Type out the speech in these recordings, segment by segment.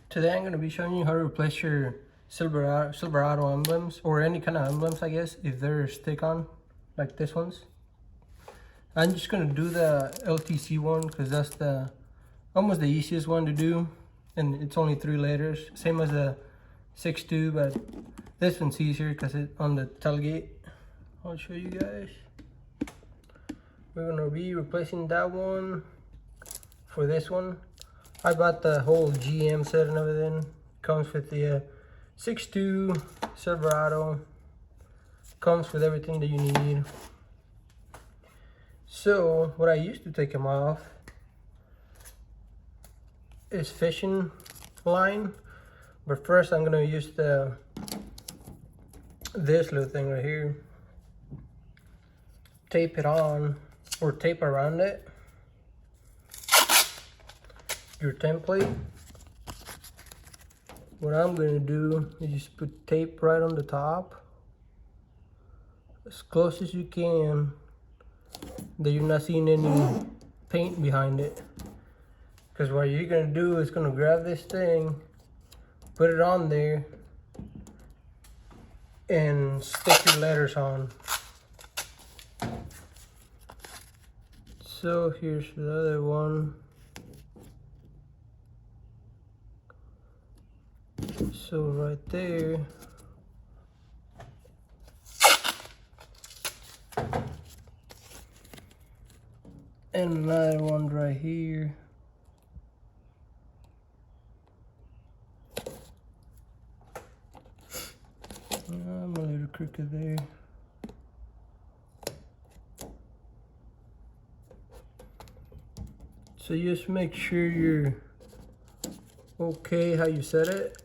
Today I'm going to be showing you how to replace your silverado emblems, or any kind of emblems I guess, if they're stick-on like this one's. I'm just going to do the LTC one because that's the almost the easiest one to do, and it's only 3 letters, same as the 6.2, but this one's easier because it's on the tailgate. I'll show you guys. We're going to be replacing that one for this one. I bought the whole GM set and everything. Comes with the 6.2 Silverado. Comes with everything that you need. So what I used to take them off is fishing line, but first I'm gonna use this little thing right here. Tape it on, or tape around it. Your template. What I'm gonna do is just put tape right on the top, as close as you can, that you're not seeing any paint behind it. Because what you're gonna do is gonna grab this thing, put it on there, and stick your letters on. So here's the other one. So right there, and another one right here. I'm a little crooked there. So just make sure you're okay how you set it.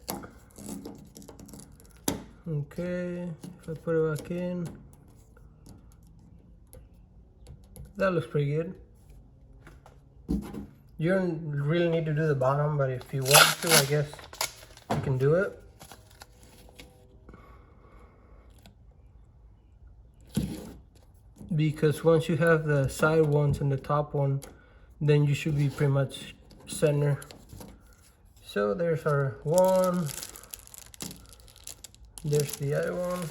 Okay, if I put it back in, that looks pretty good. You don't really need to do the bottom, but if you want to, I guess you can do it. Because once you have the side ones and the top one, then you should be pretty much center. So there's our one. There's the other one.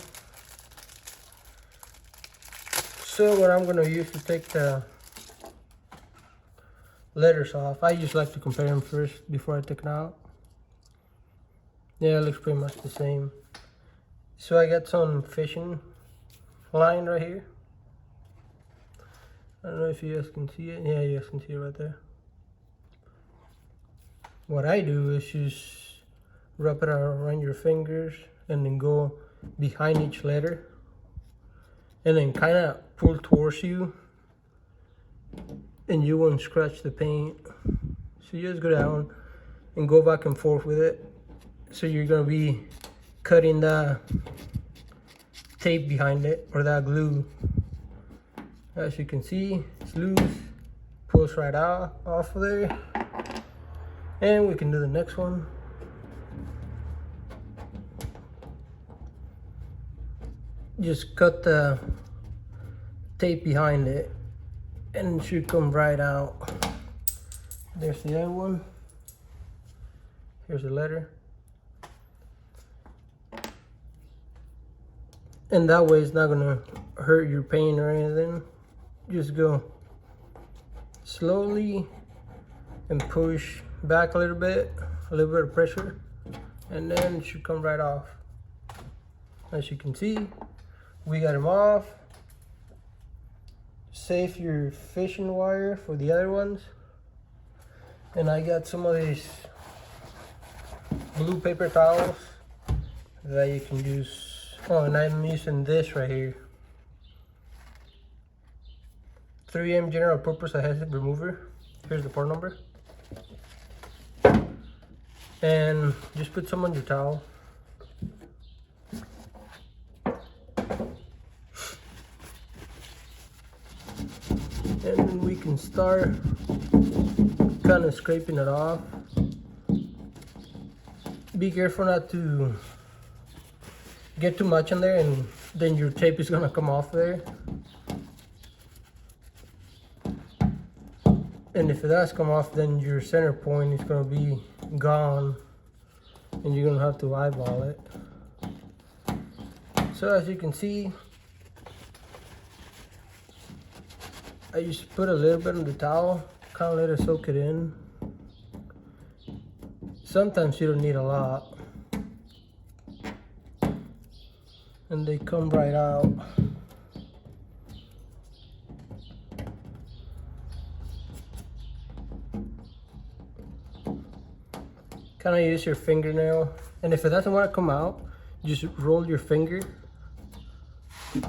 So what I'm gonna use to take the letters off, I just like to compare them first before I take it out. Yeah, it looks pretty much the same. So I got some fishing line right here. I don't know if you guys can see it. Yeah, you guys can see it right there. What I do is just wrap it around your fingers and then go behind each letter and then kind of pull towards you, and you won't scratch the paint. So you just go down and go back and forth with it. So you're gonna be cutting the tape behind it, or that glue. As you can see, it's loose, pulls right off of there. And we can do the next one. Just cut the tape behind it and it should come right out. There's the other one. Here's the letter. And that way it's not gonna hurt your paint or anything. Just go slowly and push back a little bit of pressure, and then it should come right off. As you can see, we got them off. Save your fishing wire for the other ones. And I got some of these blue paper towels that you can use. Oh, and I'm using this right here. 3M general purpose adhesive remover. Here's the part number. And just put some on your towel. And then we can start kind of scraping it off. Be careful not to get too much in there, and then your tape is gonna come off there. And if it does come off, then your center point is going to be gone. and you're gonna have to eyeball it. So as you can see, I just put a little bit on the towel, kind of let it soak it in. Sometimes you don't need a lot. And they come right out. Kind of use your fingernail, and if it doesn't want to come out, just roll your finger,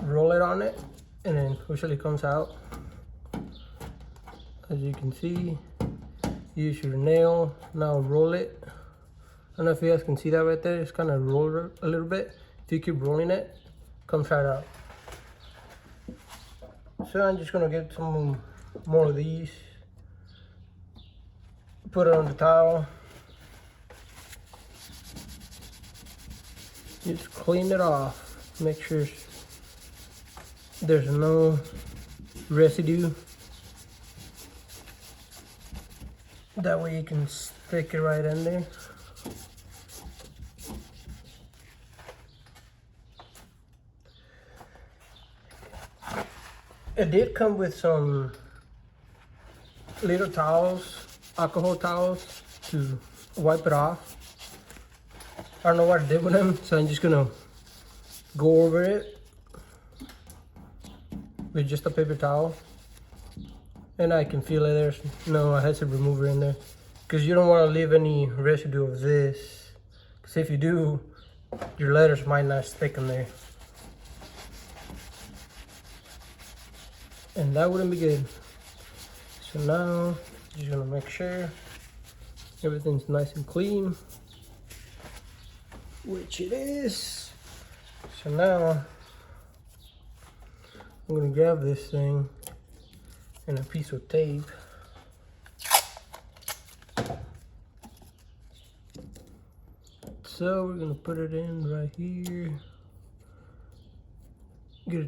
roll it on it, and then usually comes out. As you can see, use your nail, now roll it. I don't know if you guys can see that right there, it's kind of rolled a little bit. If you keep rolling it, comes right out. So I'm just gonna get some more of these, put it on the towel. Just clean it off, make sure there's no residue. That way you can stick it right in there. It did come with some little towels, alcohol towels, to wipe it off. I don't know what I did with them, so I'm just gonna go over it with just a paper towel. And I can feel it, there's no adhesive remover in there, because you don't want to leave any residue of this, because if you do, your letters might not stick in there. And that wouldn't be good. So now, just gonna make sure everything's nice and clean, which it is. So now, I'm gonna grab this thing and a piece of tape. So we're gonna put it in right here.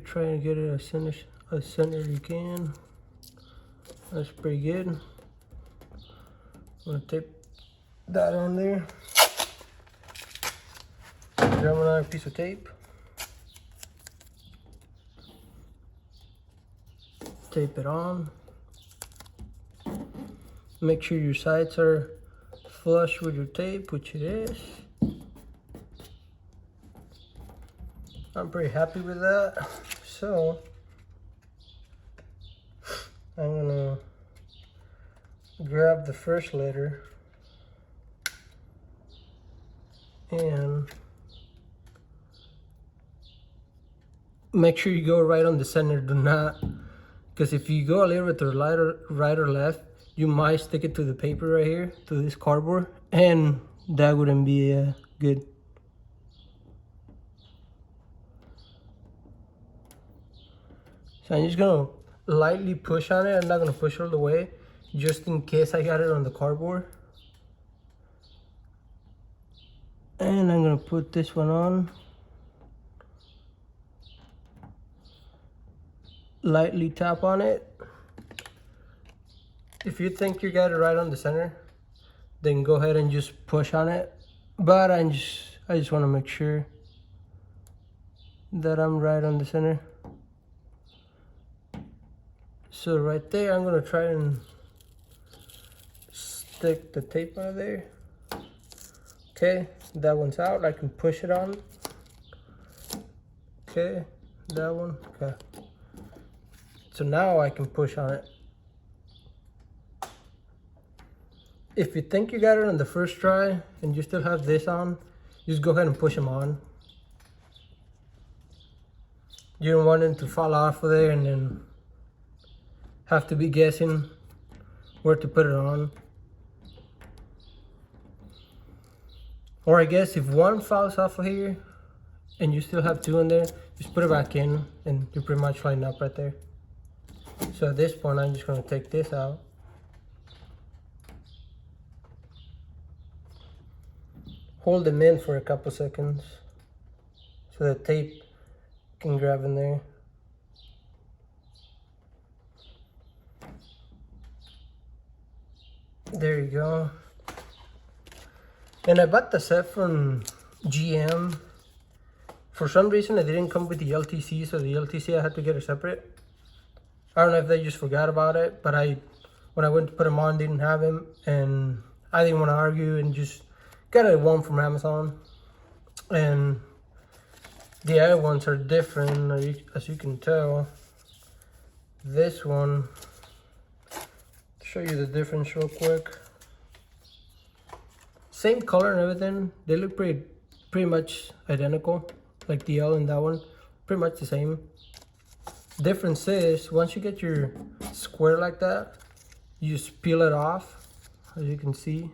Try and get it as center as you can. That's pretty good. I'm gonna tape that on there. Grab another piece of tape. Tape it on. Make sure your sides are flush with your tape, which it is. I'm pretty happy with that. So I'm gonna grab the first letter and make sure you go right on the center. Do not, because if you go a little bit to the right or left, you might stick it to the paper right here, to this cardboard, and that wouldn't be good. So I'm just gonna lightly push on it. I'm not gonna push all the way, just in case I got it on the cardboard. And I'm gonna put this one on. Lightly tap on it. If you think you got it right on the center, then go ahead and just push on it. But I just want to make sure that I'm right on the center. So right there, I'm gonna try and stick the tape out of there. Okay, that one's out. I can push it on. Okay, that one. Okay. So now I can push on it. If you think you got it on the first try and you still have this on, just go ahead and push them on. You don't want them to fall off of there and then have to be guessing where to put it on. Or I guess if one falls off of here and you still have two in there, just put it back in and you're pretty much lined up right there. So at this point, I'm just gonna take this out. Hold them in for a couple seconds so the tape can grab in there. There you go. And I bought the set from GM. For some reason, it didn't come with the LTC, so the LTC I had to get it separate. I don't know if they just forgot about it, but when I went to put them on, didn't have him, and I didn't want to argue and just got a one from Amazon. And the other ones are different, as you can tell. This one, show you the difference real quick. Same color and everything. They look pretty much identical, like the L and that one, pretty much the same. Difference is, once you get your square like that, you just peel it off. As you can see,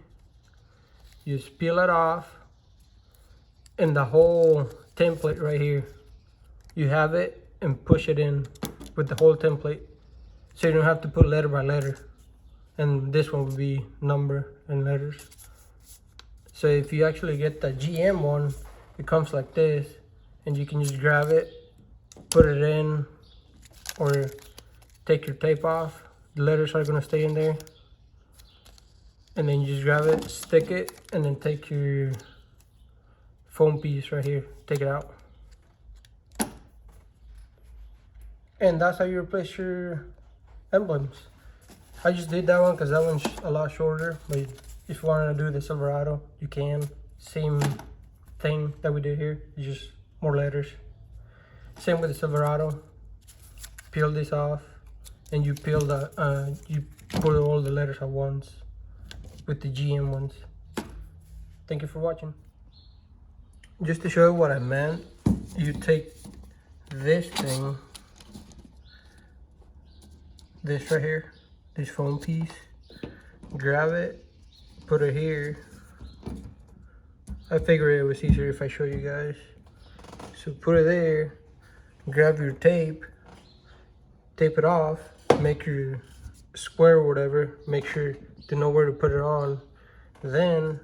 you just peel it off, and the whole template right here, you have it and push it in with the whole template, so you don't have to put letter by letter. And this one would be number and letters. So if you actually get the GM one, it comes like this, and you can just grab it, put it in, or take your tape off. The letters are gonna stay in there. And then you just grab it, stick it, and then take your foam piece right here, take it out. And that's how you replace your emblems. I just did that one because that one's a lot shorter, but if you want to do the Silverado, you can. Same thing that we did here, just more letters. Same with the Silverado. Peel this off, and you peel you put all the letters at once with the GM ones. Thank you for watching. Just to show you what I meant, you take this thing, this right here, this foam piece, grab it, put it here. I figured it was easier if I show you guys. So put it there, grab your tape, tape it off, make your square or whatever, make sure to know where to put it on. Then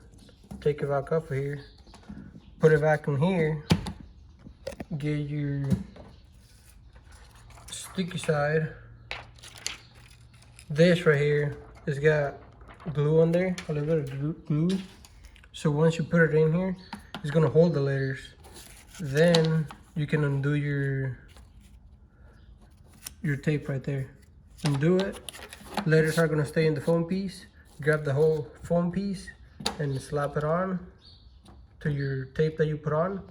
take it back up here, put it back in here, get your sticky side. This right here has got glue on there, a little bit of glue. So once you put it in here, it's gonna hold the letters. Then you can undo your tape right there. Undo it. Letters are gonna stay in the foam piece. Grab the whole foam piece and slap it on to your tape that you put on.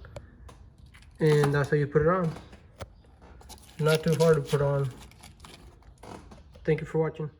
And that's how you put it on. Not too hard to put on. Thank you for watching.